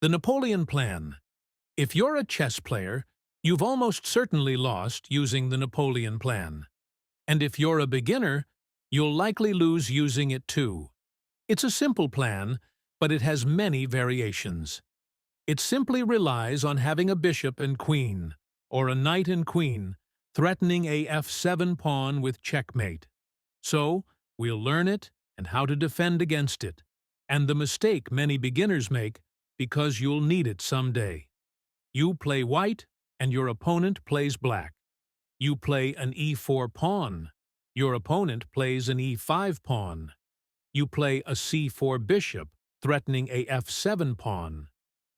The Napoleon Plan. If you're a chess player, you've almost certainly lost using the Napoleon Plan. And if you're a beginner, you'll likely lose using it too. It's a simple plan, but it has many variations. It simply relies on having a bishop and queen, or a knight and queen, threatening a f7 pawn with checkmate. So, we'll learn it and how to defend against it, and the mistake many beginners make because you'll need it someday. You play white, and your opponent plays black. You play an e4 pawn. Your opponent plays an e5 pawn. You play a c4 bishop, threatening a f7 pawn.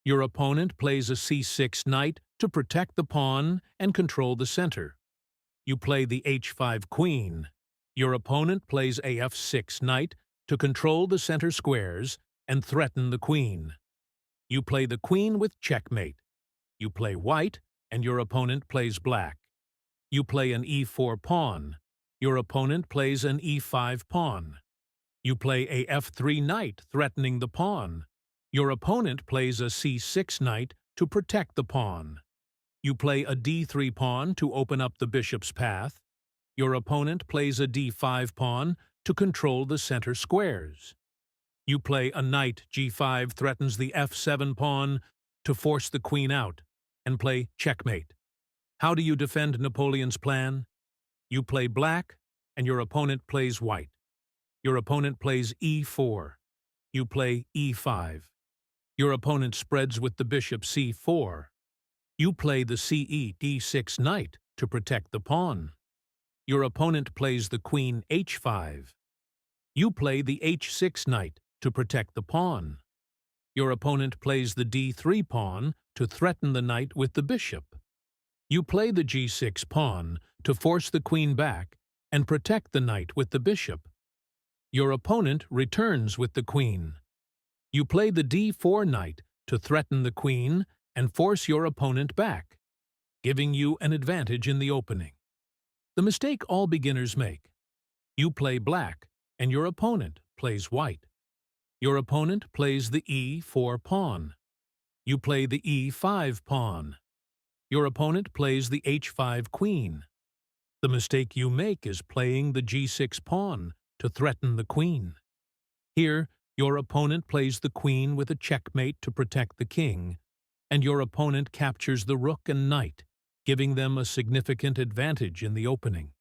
Your opponent plays a c6 knight to protect the pawn and control the center. You play the h5 queen. Your opponent plays a f6 knight to control the center squares and threaten the queen. You play the queen with checkmate. You play white, and your opponent plays black. You play an e4 pawn. Your opponent plays an e5 pawn. You play a f3 knight, threatening the pawn. Your opponent plays a c6 knight to protect the pawn. You play a d3 pawn to open up the bishop's path. Your opponent plays a d5 pawn to control the center squares. You play a knight g5 threatens the f7 pawn to force the queen out, and play checkmate. How do you defend Napoleon's plan? You play black, and your opponent plays white. Your opponent plays e4. You play e5. Your opponent spreads with the bishop c4. You play the ce d6 knight to protect the pawn. Your opponent plays the queen h5. You play the h6 knight to protect the pawn. Your opponent plays the d3 pawn to threaten the knight with the bishop. You play the g6 pawn to force the queen back and protect the knight with the bishop. Your opponent returns with the queen. You play the d4 knight to threaten the queen and force your opponent back, giving you an advantage in the opening. The mistake all beginners make. You play black, and your opponent plays white. Your opponent plays the e4 pawn. You play the e5 pawn. Your opponent plays the h5 queen. The mistake you make is playing the g6 pawn to threaten the queen. Here, your opponent plays the queen with a checkmate to protect the king, and your opponent captures the rook and knight, giving them a significant advantage in the opening.